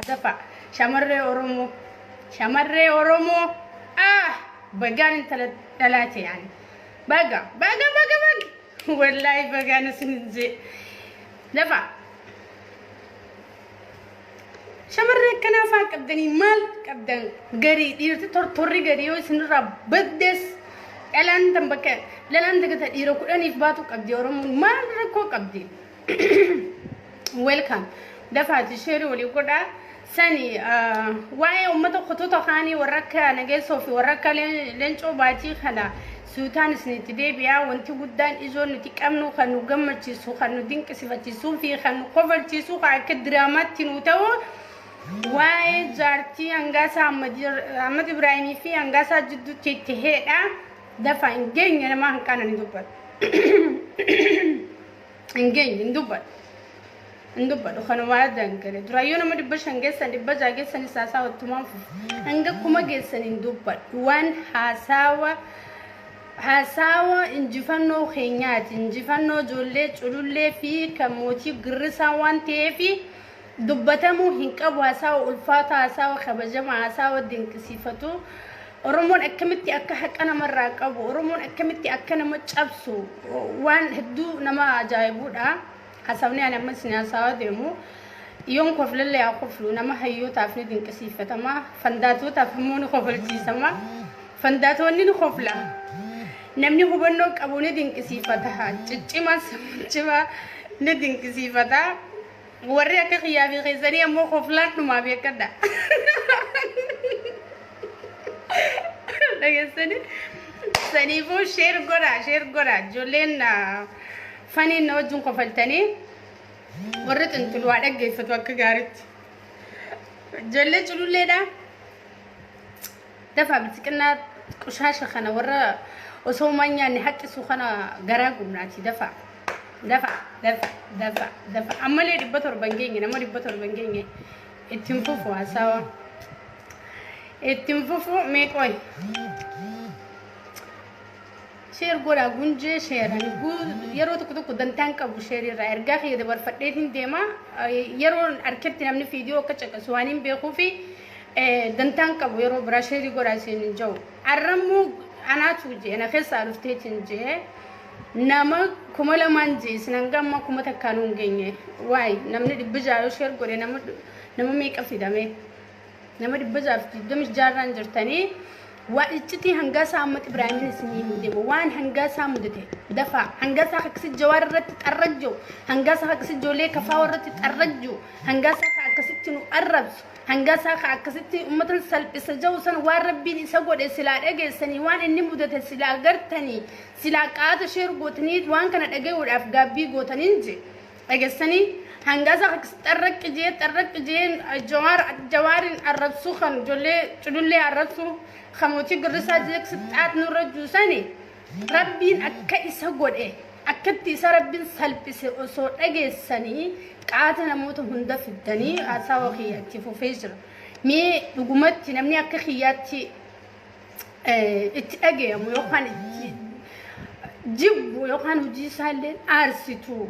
دفع شمري أورومو بقان انت ثلاثة يعني بقى والله بقى نسنزي دفع شمري كنافة كبدني مال كبدن قري ديرتي توري قري وسنرا بدس الان تنبكه لان دغه ديرو كدني فباتو كبدي أورومو مال ركو كبدي ويلكم دفعت الشير وليقودا سني واي امته خطوط خاني وركا نجي صوفي وركا لنچو باتي خلا سوتان سنتي بيا وانتي قدان ايزون نتي كامنو خنو غمچي سو خنو دينك صفتي سو في خنو كوفرتي سو خاك درامات تنوتو واي جارتي انغاسا احمد ابراهيمي في انغاسا جدو تيتهدا دفع انجين ما كان ندوبت انجين ندوبت خنو ما دنكره درايونا ما دبش انغسا دبجا غسن ساسا وتمام انغا كوما غسن ندوبت وان حساوا انجفنو خينيات انجفنو جولي چولولي في كموتي غرسا وان تيفي دبتمو هنقب حساوا الفاتا حساوا خبجما حساوا دينك صفتو أرمون أكملتي أكحك أنا مرة قبو أرمون أكملتي أكنا متشابسو وان هدو نما جايبودا حسبني أنا مسني حساوا ديمو يوم كفل اللي أخفلو نما هيو تعرفني دينك صفتا ما فنداتو تفهموني خفلتي سما فنداتو نين خفلا نمني هو بنوك أبوني دينك صفتها تجمع سمجمع ندينك صفتا وريك خيابي غيزاني أمو خفلات نما بيكدا لكن سنيفو شير غورا جولين فاني نوجون قفلتني ورت انت الوعد جيفت وك غارت جولي جلولي دا دفع بتكنا قشاش خنا ورا وسومانيا ني حق سخنا غراغم ناتي دفع عملي دبتور بنجيني نما دبتور بنجيني اتنفوفو حساوا اتنفوفو ميكوي شير غورا غونجي شير هنغو يرو تكدو دنتان كبو شير رايرغا خيده برفديتين ديما يرو اركبت نمني فيديو كچك سوانين بيخوفي دنتان كبو يرو براشيري غورا سين جو ارمو انا توجي انا خسا رفتيتين جي نما كوملا مانجي سنغام كوما تكانون غيني واي نمني دبجايو شير غوري نما ميك اب دامي نما دبجا في دمش جاران جرتني واتتي هنغاسا امت ابراهيم سني مدبو وان هنغاسا مدته دفع هنغاسا خكس جوار رت ترجو هنغاسا خكس جولي كفاورت ترجو هنغاسا خكست نو قربس هنغاسا خكست امت سلب سجوسن وربي سغود سلا دغسني وان اني مدته سلا غرتني سلا قات شير غوتني وان كان دغي ود افغابي غوتنينجي دغسني هنغاسا خكس ترق جي جوار الربسو خن جولي چلولي الربسو خموتي قرصا جيك ستات نرجو سني ربين أكا إساقود أكتي سربين سلبس أسو أجي سني قاتنا موت هندا في الدني أساو خياتي فوفيجر مي لقمتي نمني أكا خياتي اتأجي أمو يوخان جيب ويوخان وجي سالين أرسيتو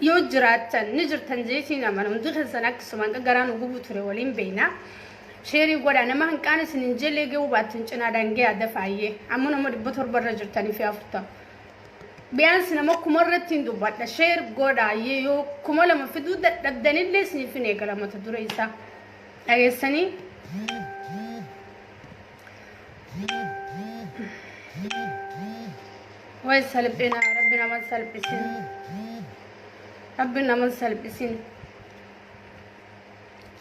يوجراتن نجرتن زيتينا من مدخل سنك سمان قران وقبو تري ولين بينا شيري غودا نما هنكان سننجلي جو باتنچنا دانغي ادفايه امنا مد بتور برجرتني في افتا بيانس نما كمرتين دو بات شير غودا ييو كمل ما في دود ددني لسني في نيكلا ما تدريسا ايسني ويسلبنا ربنا ما سلبسين ربنا ما سلبسين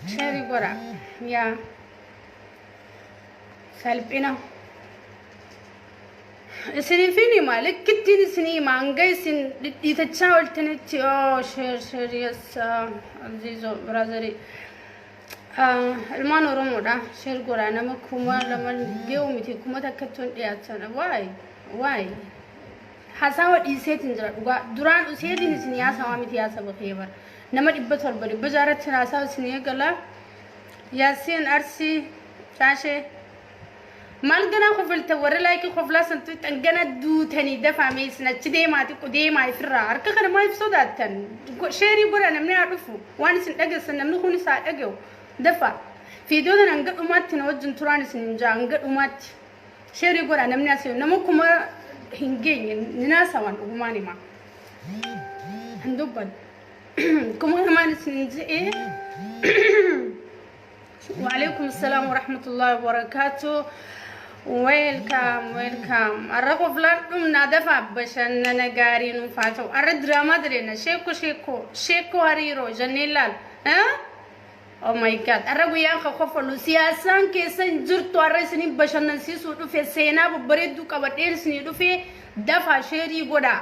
شيري غورا يا سالبينا سني فيني مالك كتير سني مانجاي سن يتشاول تنتي شير يس عزيزو برازري المانو رمودا شير غورا نما كوما لما جيو متي كوما تكتون ياتنا واي حساوة إيسيتين جرا دوران إيسيتين سني يا سوامي تيا سبب خيبر نما دبتور بدي بجارة تناسا سني قلا ياسين أرسي شاشة مال جنا خفلت ورا لايك خفلا سنتو تنجنا دو تاني دفع ميسنا تدي ما تقدي ما يفرع أركا خنا ما يفسداتن شيري برا نمني أعرفه وأنا سنأجل سنمني خوني ساعة أجو دفع في دولة أنقل أمات تنوجن تراني سنجا أنقل أمات شيري برا نمني أسيو نمو كما هنجين نناسا وان أماني ما هندوبن كما همان سنجا إيه وعليكم السلام ورحمة الله وبركاته ويلكم الرقم فلان نادفع بشن نجاري نفاتو أرد دراما درينا شيكو هريرو جنيلال ها oh my god الرقم يانخ خفلو سياسان كيسن جرتو الرسني بشن نسيسو في سينا ببردو كبتير سنيدو في دفع شيري بودا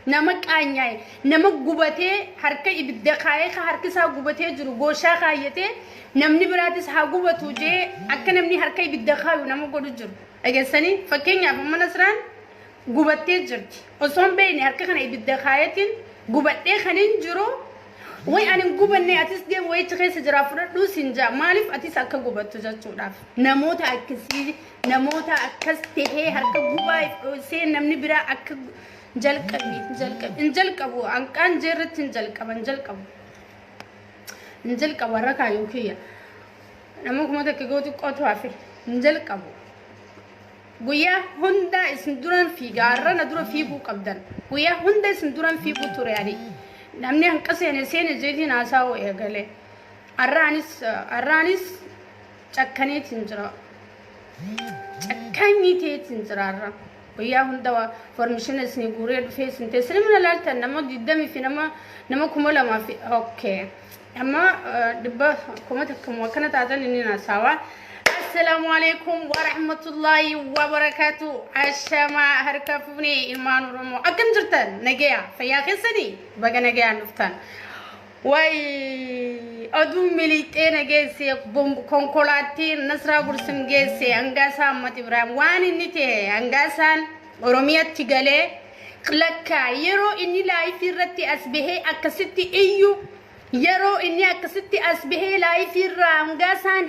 نمك أنياي نمك غوبته حركة إبداعي حركة سا غوبته جرغوشا خايته نمني براتس هاغوبتو جي أكن نمني حركة إبداعي ونمك غدو جر أجلسني فكين يا بمن أسران غوبته جرتي أصلا بيني حركة خنا إبداعيتين غوبته خنين جرو وين أنا غوبني أتيس دي وين تخيس جرافنا دو سنجا مالف أتيس أكا غوبتو جاتو داف نموت أكسي نموت أكسته حركة غوباي سين نمني برا أك انجلقبو انقان جرت انجلقبو ركا يوكيا نمك متى كيغوتو قوتو افي انجلقبو غويا هوندا اسندوران في غارا ندور في بو قبدن غويا هوندا اسندوران في بو تورياري نمني انقسين سين جيتي ناساو يغلي ارانيس چكني تنجرا چكني تنجرا ويا هندا فورميشن سنيغوري فيس انت سلمنا لالتا نما قدامي في نما كمولا ما في اوكي اما دبا كما كانت اذن ناساوا السلام عليكم ورحمه الله وبركاته الشما هركفني ايمان رمو اكنجرتن نجيا فيا خسني بقى نجيا نفتن واي ادو مليتي نجيسي بوم كونكولاتي نصرا برسم جيسي انغاسا امت ابراهيم وان نيتي انغاسان اوروميا تيغالي لكا يرو اني لايف رتي اسبه اكستي ايو يرو اني اكستي اسبه لايف رانغاسان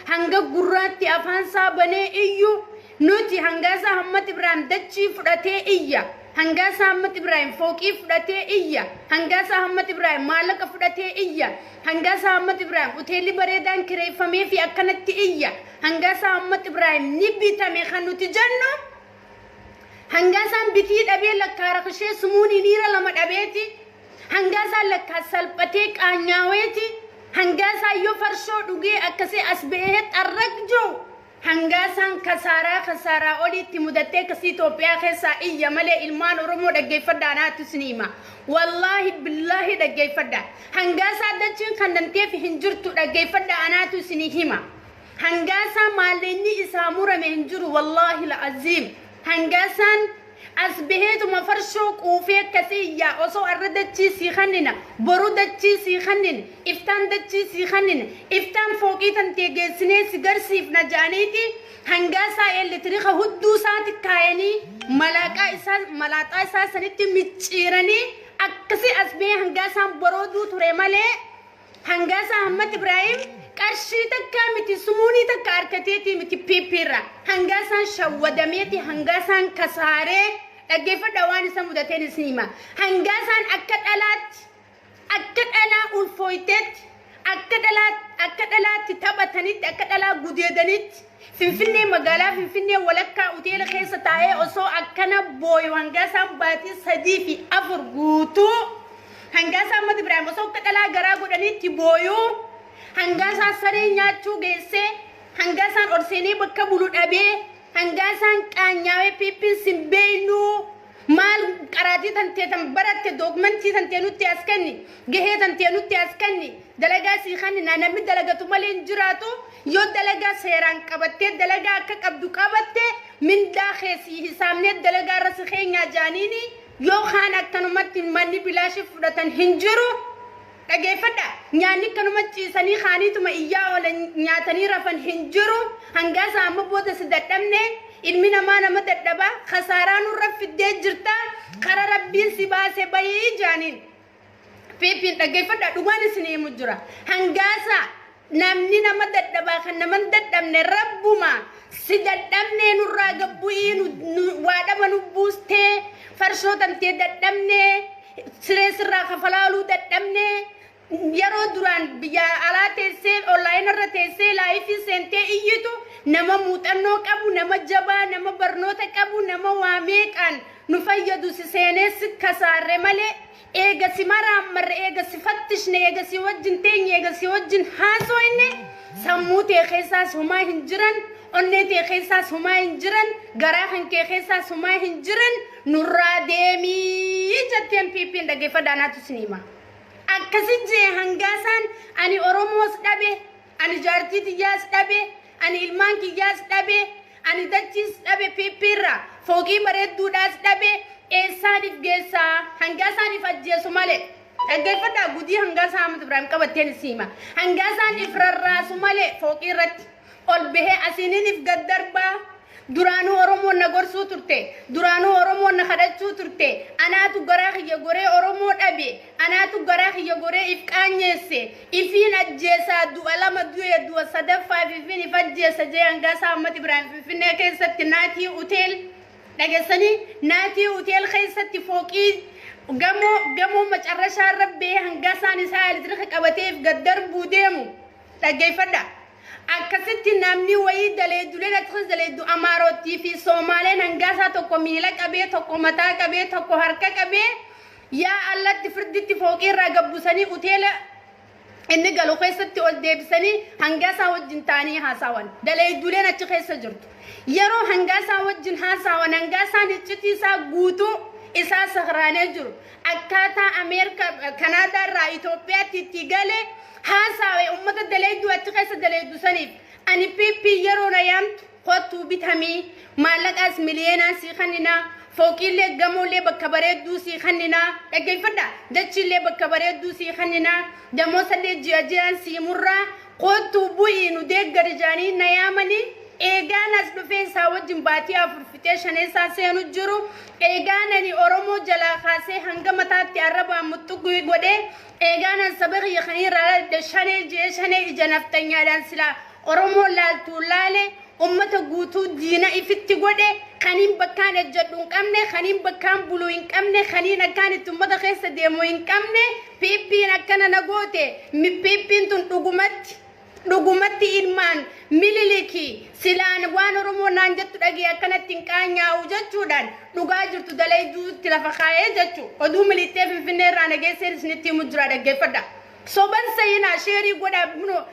هنغا غراتي افانسا بني ايو نوتي هنغاسا امت ابراهيم دچي فدته ايا هنگاسا أحمد إبراهيم فوقي فدته إياه هنگاسا أحمد إبراهيم مالك فدته إياه هنگاسا أحمد إبراهيم أتيلي بريدان كريفمي في أكنت إياه هنگاسا أحمد إبراهيم نبيتا مخنو تجنو هنگاسا بيتي أبي لك كارخشي سموني نيرا لما أبيتي هنگاسا لك سلبتك أنياويتي هنگاسا يفرشو دوغي أكسي أسبيهت الرقجو هنگاسان خسارة أولي تمدتك كسي توبيا خسا إيا ملي إلمان ورمو دقي فدانا تسنيما والله بالله دقي فدا هنگاسا دچين خندمتي في هنجرتو دقي فدانا تسنيهما هنگاسا ماليني إسامورا مهنجر والله العظيم هنگاسان أسبهت مفرشوك وفيك كسية وصو أردتشي سيخننا برودتشي سيخنن إفتان دتشي سيخنن إفتان فوقي تنتيجي سنة سيجر سيف نجانيتي هنگاسا اللي تريخه هدو ساتك كايني ملاقا إساس سنتي متشيرني أكسي أسبه هنگاسا برودو تريمالي هنگاسا أحمد إبراهيم كارشي تكا متي سموني تكا أركتيتي متي بيبيرا هنگاسا شودميتي هنگاسا كساري أجيب دواني سمودتين سنيما هنگاسا أكد ألا ألفويتت أكد ألا تتبتنت أكد ألا قديدنت فنفني مقالا فنفني ولكا أتيل خيسة تاية أصو أكنا بوي وهنگاسا باتي صديفي أفرقوتو هنگاسا أحمد إبراهيم أصو أكد ألا غراغو دنيت بويو هنگاسا سرين ياتشو جيسي هنگاسا أرسيني بكا بلود أبي هنگاسا كانياوي بيبين سنبينو مال قراتي تنتيتم برات دوغمنتي تنتينو تياسكني جهي تنتينو تياسكني دلغا سيخاني نانمي دلغا تمالين جراتو يو دلغا سيران قبتي دلغا كقبدو قبتي من داخسي حسامني دلغا رسخينيا جانيني يو خان اكتنمت مني بلاشي فدتن هنجرو dhaggeeffadha nyaanni kanuma ciisanii khaaniituma iyyaa wala nyaatanii rafan hin jiru hangaasa amma booda si dadhabne ilmi namaa nama dadhaba khasaaraa nurra fiddee jirta kara rabbiin si baase bayii jaaniin piipin dhaggeeffadha dhugaan isin himu jira hangaasa namni nama dadhaba kan naman dadhabne rabbuma sidadamne nurra gabbu'in waadama nubbuuste farshoo tamtee dadamne sireesirraa kafalaaluu dadamne yeroo duraan biyya alaa teessee online irra teessee laayifii seentee iyyitu nama muuxannoo qabu nama jabaa nama barnoota qabu nama waa meeqaan nu fayyadu si seenee si kasaarre malee eega si maraammarre eega si fattishne eega si wajjin teenye eega si wajjin haasoyne sammuu tee keessaas homaa hin jiran onnee tee keessaas homaa hin jiran garaa kan kee keessaas homaa hin jiran nurraa deemii jetteen piippiin dhaggeeffadhaanaatu sinima akkasi jee hangaasan ani oromoos dhabe ani jaartii tiyyaas dhabe ani ilmaan kiyyaas dhabe ani dachiis dhabe piippiirra foogii bareedduudhaas dhabe eessaaniif geessaa hangaasaaniif ajjeesu malee dhaggeeffadhaa gudii hangaasaa Ahmad Ibrahim qabatteen siima hangaasaaniif rarraasu malee foogii irratti ol bahee asiiniif gaddarbaa duraanuu oromoon na gorsuu turte duraanuu oromoon na kadhachuu turte anaatu garaa kiyya goree oromoo dhabe anaatu garaa kiyya goree if qaanyeesse ifiin ajjeesaa du'a lama du'a sadaffaa ifiin if ajjeessa jee hangaasaa Ahmad Ibrahim Finfinnee keessatti naatii uteel dhageessanii naatii uteel keessatti fooqii gamoo macarrashaa rabbee hangaasaan isaa elektiriika qabateef gaddarbuu deemu dhaggeeffadha akkasitti namni wayii daleedduleen akkasumas daleeddu Amaarootii fi Soomaaleen hangaasaa tokko miila qabee tokko mataa qabee tokko harka qabee yaa allatti firditti fooqii irraa gabbusanii uteela inni galu keessatti ol deebisanii hangaasaa wajjin taanii haasawan daleedduleen achi keessa jirtu yeroo hangaasaa wajjin haasawan hangaasaan iccitii isaa guutuu isaa sakhraanee jiru akkaataa Ameerika Kanaadaa irraa Itoophiyaatti itti galee haasawe ummata daleeddu achi keessa daleeddu saniif ani piippi yeroo na yaamtu kottuu bitamii maallaqaas miliyoonaan sii kannina fooqiillee gamoollee bakka bareedduu sii kannina dhaggeeffadha dachiillee bakka bareedduu sii kannina damoosallee ji'aan sii murraa kottuu bu'ii nu deeggari jaanii na yaamanii eegaan as dhufee isaa wajjin baatii afur fixee shaneessaa seenu jiru eegaan ani oromoo jalaa kaasee hanga mataatti arrabaan muxxugu godhee eegaan an sabaqi yakaniirraa shanee jee shanee ija naftanyaadhaan silaa oromoo laaltuu laale ummata guutuu diina ifitti godhe kaniin bakkaan ejjadhu hin qabne kaniin bakkaan buluu hin qabne kaniin akkaan itti ummata keessa deemuu hin qabne piippiin akkana na goote piippiin tun dhugumatti ilmaan mililiki silaan waan oromoo naan jettu dhagee akkanatti hin qaanyaa'u jechuudhaan dhugaa jirtu daleedduutti lafa kaayee jechuu oduu milittee Finfinnee irraa nageessee isinitti himu jira dhaggeeffadha soban sayinaa sheerii godhaa bunoo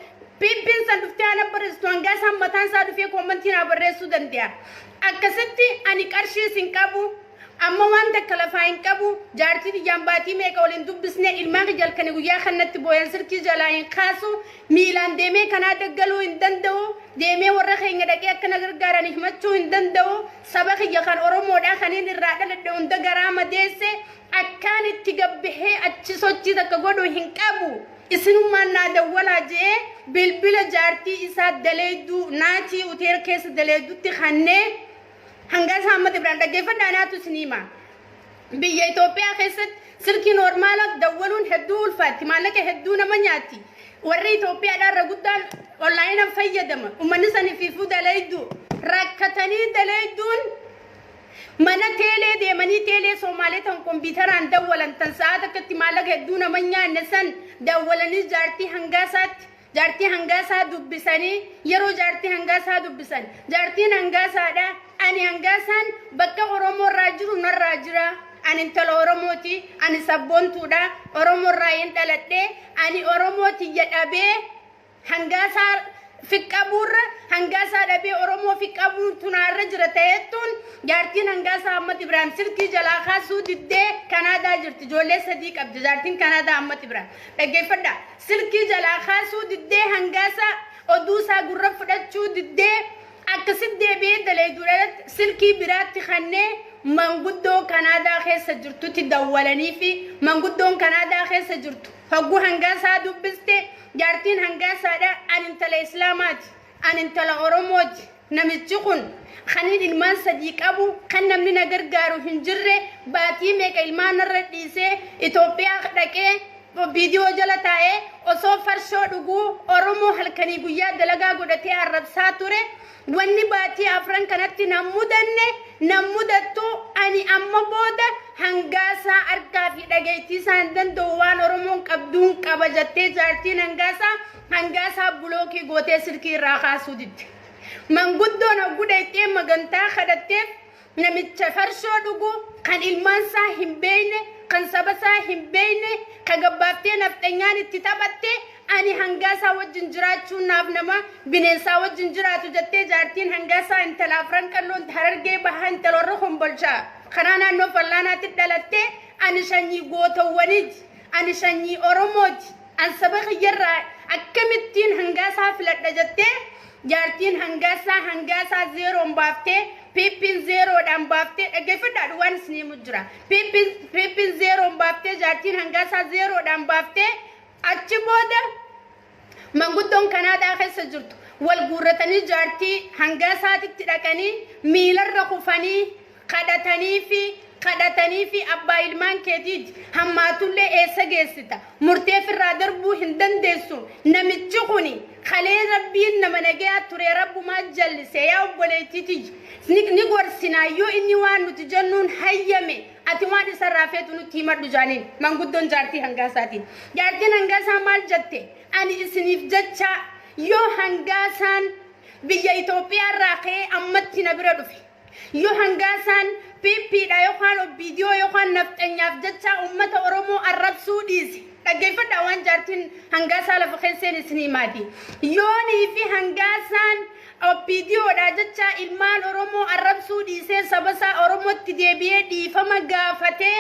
piippiin san dhuftee ana barreessitu hangaasaan mataan isaa dhufee koomantii naa barreessuu danda'a akkasitti ani qarshii sin qabu amma waan takka lafaa hin qabu jaartii diyyaan baatii meeqa waliin dubbisne ilmaan jalkanii guyyaa kanatti booyan sirkii jalaa hin kaasu miilaan deemee kanaa daggaluu hin danda'u deemee warra keenya dhaqee akkana gargaaran himachuu hin danda'u saba kiyya kan oromoodhaa kaniin irraa dhaladhe hunda garaa madeesse akkaan itti gabbahee achi sochii takka godhuu hin qabu isinummaan naa dawwalaa jee bilbila jaartii isaa daleedduu naatii uteer keessa daleeddutti kannee hangaasaa Ahmad Ibrahim dhaggeeffadhaa naatu sinima biyya Itoophiyaa keessatti sirkii noormaala dawwaluun hedduu ulfaatti maallaqa hedduu nama nyaatti warri Itoophiyaadhaa irra guddaan onlaayinaan fayyadama ummanni saniifuu daleedduu rakkatanii daleedduun mana teelee deemanii teelee Somaalee tan kompiitaraan dawwalan tan sa'aat akkatti maallaqa hedduu nama nyaanne san dawwalanii jaartii hangaasaa dubbisanii yeroo jaartii hangaasaa dubbisan jaartiin hangaasaadha ani hangaasaan bakka oromoo irraa jiru narraa jira ani intala oromooti ani sabboontuudha oromoo irraa hin dhaladhe ani oromooti jedhabee hangaasaa fiqqabuurra hangaasaa dhabee oromoo fiqqabuu tunaarra jira ta'ettuun jaartiin hangaasaa Ahmad Ibrahim sirkii jalaa kaasuu diddee Kanaadaa jirti ijoollee sadii qabdi jaartiin Kanaadaa Ahmad Ibrahim dhaggeeffadha sirkii jalaa kaasuu diddee hangaasaa oduu isaa gurra fudhachuu diddee akkasitti deebi'ee daleedduudhaan sirkii biraatti kannee manguddoo Kanaadaa keessa jirtutti dawwalanii fi manguddoon Kanaadaa keessa jirtu hogguu hangaasaa dubbiste jaartiin hangaasaadha ani intala islaamaati ani intala oromooti namichi kun kaniin ilmaan sadii qabu kan namni na gargaaru hin jirre baatii meeqa ilmaan irra dhiisee Itoophiyaa dhaqee viidiyoo jala taa'ee osoo farshoo dhuguu oromoo halkanii guyyaa dalagaa godhatee arrabsaa ture wanni baatii afran kanatti nammudattu ani amma booda hangaasaa argaa fi dhageettii isaan danda'u waan Oromoon qabduun qaba jettee jaartiin hangaasaa bulookii gootee sirkii irraa kaasuu didde. Manguddoon hagudheettee magantaa kadhatteef namicha farshoo dhugu kan ilmaansaa hin beeyne kan sabasaa hin beeyne kan gabbaaftee nafxanyaan itti taphatte ani hangaasaa wajjin jiraachuun naaf nama bineensaa wajjin jiraatu jettee jaartiin hangaasaa intala afran qalloon Harargee bahaa intala warra Kombolchaa karaa naannoo Fallaanaatti dhalatte ani sanyii gootawwaniiti ani sanyii Oromooti an saba kiyyarraa akkamittiin hangaasaa filadha jettee jaartiin hangaasaa zeeroon baaftee pippin zeeroodhaan baaftee dhaggeeffadhaadhu waan isiniimu jira pippin zeeroon baaftee jaartiin hangaasaa zeeroodhaan baaftee achi booda manguddoon Kanaadaa keessa jirtu wal guurratanii jaartii hangaasaatitti dhaqanii miilarra kufanii kadhatanii fi abbaa ilmaan keetiiti hammaatullee eessa geessita murteef irraa darbuu hin dandeessu namichi kuni kalee rabbiin nama nagayaa ture rabbumaa jallise yaa obboleettiiti ni gorsinaayyoo inni waan nuti jennuun hayyame ati waan isa raafeetu nuti himadhu jaaniin manguddoon jaartii hangaasaatiin jaartiin hangaasaa maal jette ani isiniif jecha yoo hangaasaan biyya Itoophiyaa irraa ka'ee ammatti na bira dhufe yoo hangaasaan piippiidha yookaan viidiyoo yookaan nafxanyaaf jecha uummata Oromoo arrabsuu dhiise dhaggeeffadhaa waan jaartiin hangaasaa lafa keesseen isinii maati yoonii fi hangaasaan viidiyoodha jecha ilmaan Oromoo arrabsuu dhiisee sabasaa Oromootti deebi'ee dhiifama gaafatee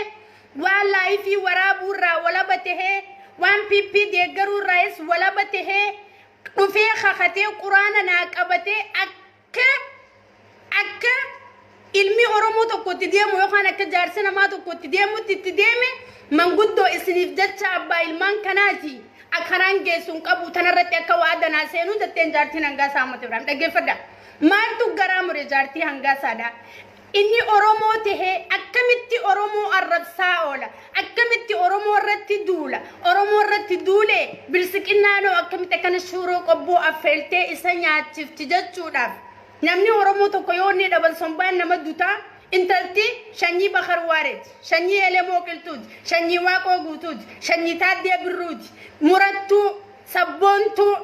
waan laayifii waraabuurraa walaba tahee waan piippii deeggaruurraayis walaba tahee dhufee kakatee quraana naa qabatee akka ilmi Oromoo tokkotti deemu yookaan akka jaarsa namaa tokkotti deemutti itti deeme manguddoo isiniif jecha abbaa ilmaan kanaati akkanaan geessuun qabu tanarratti akka waadanaa seenuu jetteen jaartiin hangaasaa Ahmad Ibrahim dhaggeeffadha maaltu garaa mure jaartii hangaasaadha inni Oromoo tahee akkamitti Oromoo arrabsaa oola akkamitti Oromoo irratti duule bilsiqinnaanoo akkamitti akkana shuuroo qobboo affeeltee isa nyaachifti jechuudhaaf namni Oromoo tokko yoo inni dhaban sombaan nama dutaa intalti shanyii Bakar Waareeti shanyii Elemoo Qiltuuti shanyii Waaqoo Guutuuti shanyii Taaddee Birruuti murattuu sabboontuu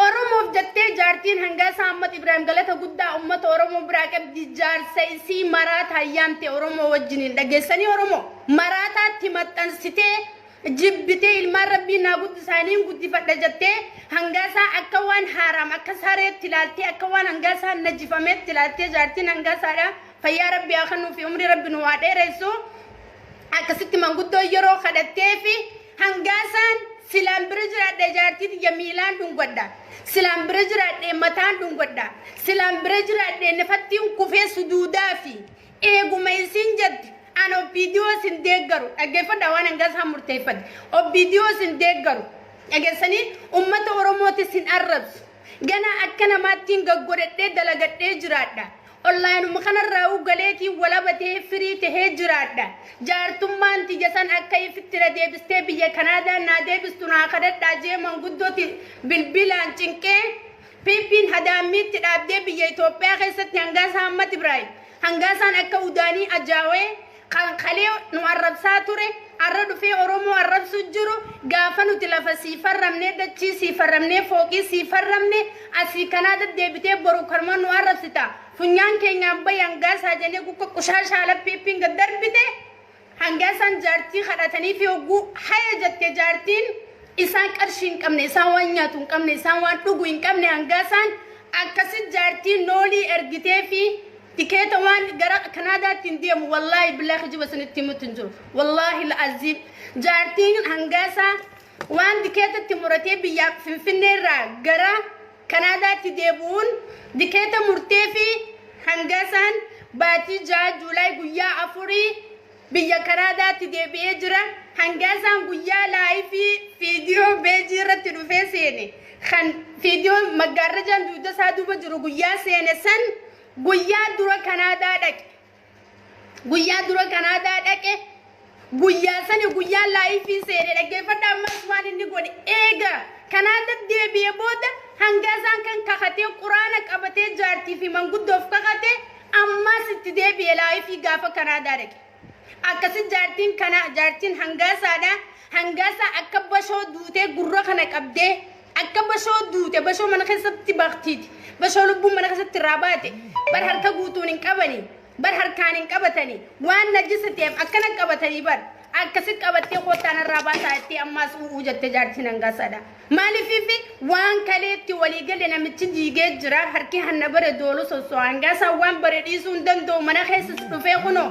Oromoof jettee jaartiin hangaasaa Ahmad Ibrahim galata guddaa ummata Oromoo biraa qabdi jaarsa isii maraata hayyaamte Oromoo wajjiniin dhageessanii Oromoo maraataatti maxxansitee jibbitee ilmaan rabbii naa guddisaaniin guddifadha jettee hangaasaa akka waan haaraam akka sareetti ilaaltee akka waan hangaasaa najifameetti ilaaltee jaartiin hangaasaadha fayyaa rabbii haa kennuu fi umrii rabbi nu haa dheeressu akkasitti manguddoo yeroo kadhattee fi hangaasaan silaan bira jiraadhe jaartii yamiilaan dhungadha silaan bira jiraadhe mataan dhungadha silaan bira jiraadhe nafattiin kufee suduudaa fi eeguma isin jeddi an obviidiyoo sin deeggaru dhaggeeffadha waan hangaasaa murteeffadhe obviidiyoo sin deeggaru dhageessanii ummata Oromooti sin arrabsu gana akka namaattiin gaggodhadhee dalagadhee jiraadha online kanarraa ugaleetii walabatee firii tahee jiraadha jaartummaan tiyyasan akka ifitti na deebistee biyya Kanaadaa naa deebistu naa kadhadhaa jee manguddooti bilbilaan cinqee piippiin hadaammiitti dhaabdee biyya Itoophiyaa keessatti hangaasaa Ahmad Ibrahim hangaasaan akka udaanii ajaawee kan kalee nu arrabsaa ture arra dhufee Oromoo arrabsu jiru gaafa nuti lafa siifarramnee dachii siifarramnee fooqii siifarramne asii Kanaada deebitee boru karma nu arrabsita funyaan keenyaan bayi hangaasaa jennee gukka qushaashaa lappiippiin gad darbite hangaasaan jaartii kadhatanii fi hogguu haya jettee jaartiin isaan qarshii hin qabne isaan waan nyaatu hin qabne isaan waan dhugu hin qabne hangaasaan akkasit jaartiin noolii ergitee fi تكيت وان جرا كندا تنديم والله بالله خجيب سنتي متنجر والله العظيم جارتين هنجاسا وان تكيت تمرتي بيا في النيرة جرا كندا تديبون تكيت مرتفي هنجاسان باتي جا جولاي قيا أفوري بيا كندا تديبي جرا هنجاسان قيا لايفي فيديو بيجرا تلفزيوني خن فيديو مجرجان دودا سادو بجرو قيا سنسن guyyaa dura Kanaadaa dhaqe guyyaa sani guyyaa laayifii seene dhaggeeffadha ammas waan inni godhe eega Kanaadaa deebi'ee booda hangaasan kan kakatee quraana qabatee jaartii fi manguddoof kakatee ammas itti deebi'ee laayifii gaafa Kanaadaa dhaqe. Akkasi jaartiin hangaasaadha. Hangaasa akka bashoo duutee gurra kana qabdee akka bashoo duute bashoo mana keessatti baqtiiti. Bashoo lubbuun mana keessatti raabaate bar harka guutuun hin qabani bar harkaan hin qabatani waan najisa ta'eef akkana qabatanii bar akkasi qabattee kootaan raabaataa itti ammas uujjatte jaartiin hangaasaadha. Maaliif waan kaleetti walii galee namichi diigee jira harki hanna bare doolu sosoo hangaasa waan bare dhiisuu hin danda'u mana keessatti dhufee kunoo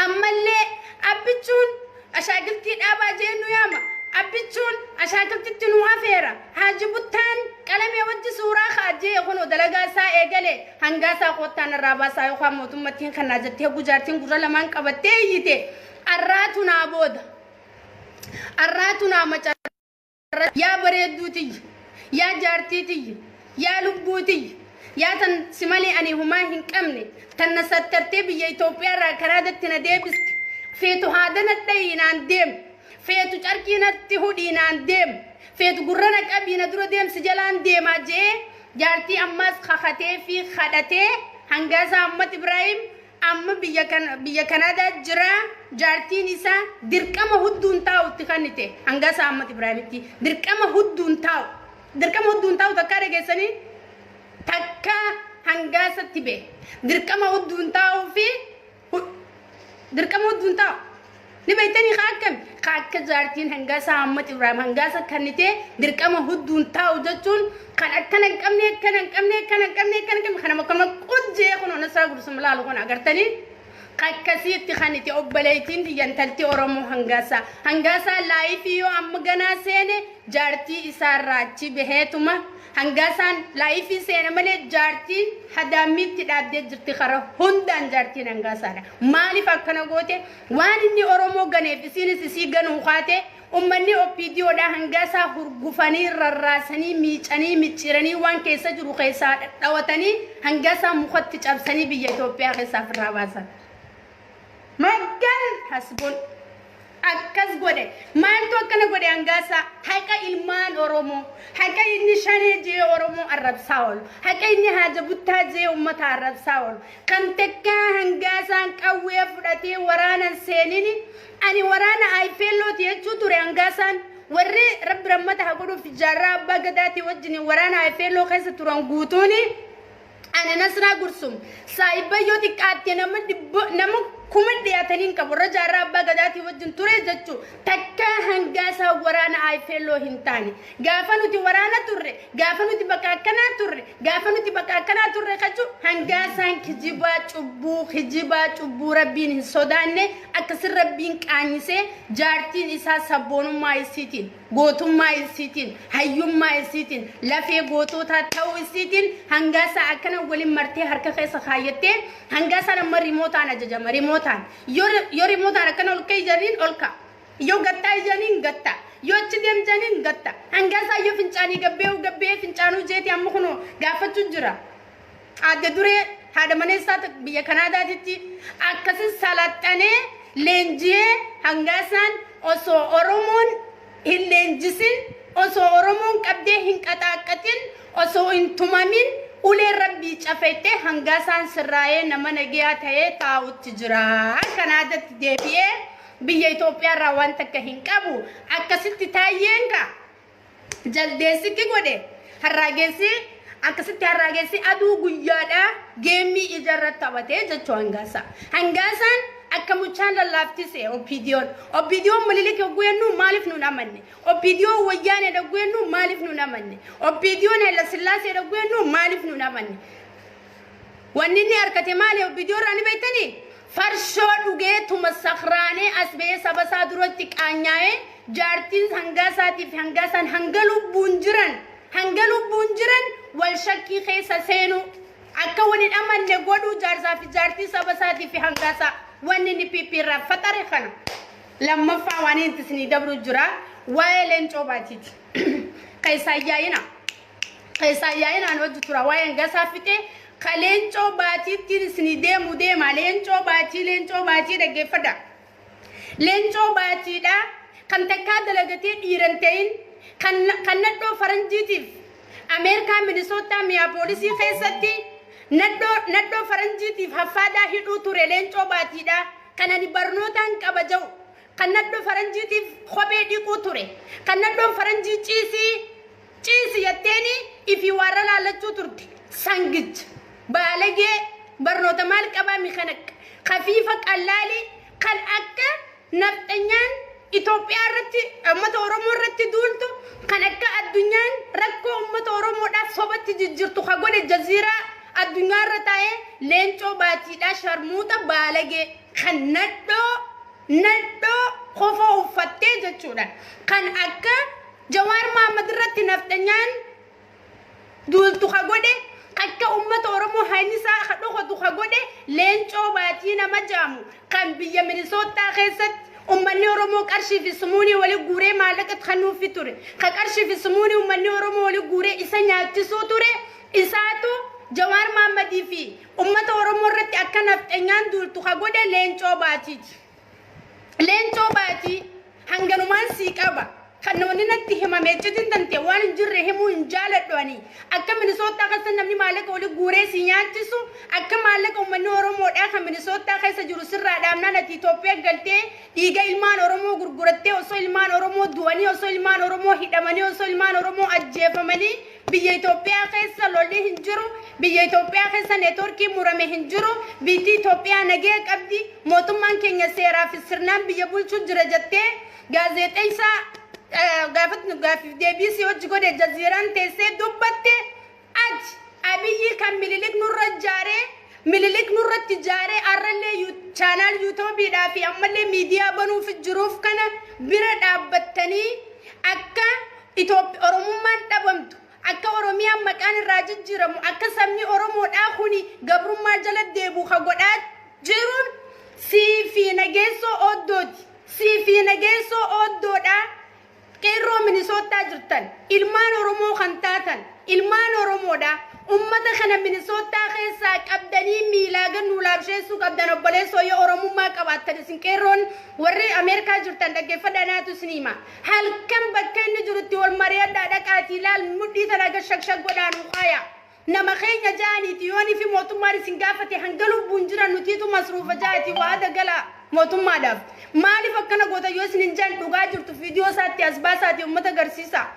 ammallee abbichuun ashaagiltii dhaabaa jennu yaama. Abbichuun ashaagiltitti nu afeera haaji buttaan qalamee wajji suuraa kaajee kunoo dalagaa isaa eegale hangaasaa kootaan raabaasaa yookaan mootummattiin kanaa jettee gujaartiin gurra lamaan qabattee iyyite arraatu naa booda arraatu naa macarra yaa bareedduutiyya yaa jaartiitiyya yaa lubbuutiyya yaa tan simalee ani humaa hin qabne tan na sattartee biyya Itoophiyaa irraa karaa datti na deebiste feetu haadana dhayinaan deemu. Feetu carkiinatti hudhiinaan deemu feetu gurrana qabiina dura deemsi jalaan deemaa jee jaartii ammas kakatee fi kadhatee hangaasa Ahmad Ibrahim amma biyya Kanaadaa jira jaartiin isaa dirqama hudduun taa'utti kannite hangaasa Ahmad Ibrahimitti dirqama hudduun taa'u takka dhageessanii takka hangaasatti bee dirqama hudduun taa'uu fi dirqama hudduun taa'u. Nibaitani kakka jaartiin hangasa Ahmad Ibrahim hangasa kannite dirqama hudduun taa'u jechuun kan akkana qabne kana makama qujjee kuno nasra gursum laalu kun agartani kakkasiitti kannite obboleeytiin diyantalti Oromoo hangasa laayifi yoo amma ganaa seene jaartii isaarraa achi baheetuma hangasaan laayifi seene malee jaartiin hadaamitti dhaabdee jirti kara hundaan jaartiin hangasaadha. Maaliif akkana goote waan inni Oromoo ganeef isinis isii ganuu kaate ummanni oppiidiyoodha hangasaa hurgufanii rarraasanii miicanii micciiranii waan keessa jiru keessaa dhawatanii hangasaa mukatti cabsanii biyya Itoophiyaa keessaa firraa baasan. Magan hasbun akkas godhe maaltu akkana godhe hangasa haqa ilmaan Oromoo haqa inni shanee jee Oromoo arrabsaa oolu haqa inni haja buttaa jee ummata arrabsaa oolu kan takka hangasaan qawwee fudhatee waraanan seenini ani waraana ayfeellooti jechuu ture hangasaan warri rabbi rammata haa godhuuf jaarraa abbaa gadaati wajjin waraana ayfeelloo keessa turan guutuuni ani nasraa gursum saayibayyoo xiqqaatte nama kuma dhiyaataniin qabu rajaarraa abbaa gadaati wajjin ture jechuu takka hangaasaa waraana ayfeelloo hin taane gaafa nuti waraana turre gaafa nuti bakka akkanaa turre kachuu hangaasaan kijibaa cubbuu rabbiin hin sodaanne akkasin rabbiin qaanyisee jaartiin isaa sabboonummaa isiitiin gootummaa isiitiin hayyummaa isiitiin lafee gootootaa ta'uu isiitiin hangaasaa akkana waliin martee harka keessa kaayyattee hangaasaan amma rimootaan ajajama rimootaan yoo rimootaan akkana ol ka'ii janiin ol ka'a yoo gattaa janiin gatta yoo achi deem janiin gatta hangaasaa yoo fincaanii gabbee fincaanuu jeeti amma kunoo gaafachuu jira adda duree haadha maneessaa biyya Kanaadaatitti akkasin salaxxanee leenjii hangaasaan osoo Oromoon hin leenjisin osoo Oromoon qabdee hin qaxaaqqatin osoo hin tumamin ulee rabbii cafettee hangaasaan sirraayee nama nagiyaa ta'ee taa'utti jira Kanaadaatti deebi'ee biyya Itoophiyaa irraa waan takka hin qabu akkasitti taayyeen ka jaldeessitti godhe harraageessi akkasitti harraageessi aduu guyyaadha geemmii ijarratti taphatee jechuu hangaasaan akka muchaan lallaaftise oppiidiyoon mililik ogguyennu maaliif nuun amanne oppiidiyoon wayyaane dhagguyennu maaliif nuun amanne oppiidiyoon Haayila Sillaasee dhagguyennu maaliif nuun amanne wanni inni harkate maali oppiidiyoon raani beektanii farshoo dhugeetuma sakraanee as ba'ee saba isaa duratti qaanyaa'ee jaartiin hangaasaatiif hangaasaan hanga lubbuun jiran wal shakkii keessa seenu akka waliin amanne godhuu jaarsaa fi jaartii saba isaatiif hangaasaa wanni ni piipirraa fatare kana lammaffaa waan inni isinii dabru jira waa'ee leencoo baatiiti keessaa yaa'inaan hojii tura waa'ee hangaasaa fixee ka leencoo baatiitti isinii deema leencoo baatii dhaggeeffadha leencoo baatiidha kan takkaa dalagatee dhiiran ta'in kan nadhoo faranjiitiif أمريكا مينيسوتا ميابوليسي خيستي ندو فرنجيتي ففادا هيدو توريلين توباتي دا كان برنوتان كبجو كان ندو فرنجيتي خوبي ديكو توري كان ندو فرنجي تشيسي يتيني إفي وارلا لچو ترتي سانجج بالجي برنوتا مال كبا ميخنك خفيفة قلالي كان أكا نفتنيان إثيوبيا رتي أمة أورومو رتي دولتو كان أكا الدنيا ركو أمة أورومو دا صوبت جزيرتو خاقول الجزيرة الدنيا رتاي لينچو باتي دا شرموتا بالغي كان ندو خوفو فتي جچودا كان أكا جوار محمد رتي نفتنيان دولتو خاقول akka ummata oromo hanisa khado khadu khagode lencho batina majamu kan biya Minnesota khesat ummanni oromo qarshi fi sumuni wali gure malakat khanu fi ture ka qarshi fi sumuni ummanni oromo wali gure isa nyaatti so ture isatu jawar mamadi fi ummata oromo ratti akka naftenyan dultu khagode lencho bati hanganuman siqaba خنوني نتهم ميجدين تنتي وان جرّه همو إنجالة دواني أكمل Minnesota خسن نمني مالك أولي غوري سيانتسو أكمل مالك أمني أورومو أكمل Minnesota خس جروسر رادامنا نتيتوبيا قلتي إيجا إلمان أورومو غرغرتي أوسو إلمان أورومو دواني أوسو إلمان أورومو هيداماني أوسو إلمان أورومو أجيفماني بيا إثيوبيا خس لولي هنجرو بيا إثيوبيا خس نتوركي مرامي هنجرو بيتي إثيوبيا نجيك أبدي موتومان كينيا سيرا في السرنام بيا بولشو جرجتي غازيت إيسا غافت دبيسي وجهه الجزيران تسي دبته أج أبي كم مللك نور التجارة أرلي channel يوتيوب يدافع أملي ميديا بنو في الجروف كنا برد أبتني أكا إثيوب أورومو ما تبمتو أكا أوروميا مكان الراجل جرمو أكا سمي أورومو أخوني قبرو ما جلد ديبو خقودات جرون سي في نجيسو أودودا كيرو Minnesota جرتن إلمان أورومو خنتاتن إلمان أورومو دا أمة خنا Minnesota خيسا كابدني ميلاغن ولابشي سو كابدن أبليسو يا أورومو ما كباتن سين كيرون وري أمريكا جرتن دكي فداناتو سينما هل كم بكين جرتي والمريا دادا كاتيلال مدي تناغ شكشك ودانو خايا نما خينيا جاني تيوني في موتو ماري سنغافتي هنگلو بونجرا نتيتو مصروف جاتي وادا غلا موتو مادف مالي فكنا غوتا يوسن انجان دوغا جرتو فيديو ساتي اسباساتي امتا غرسيسا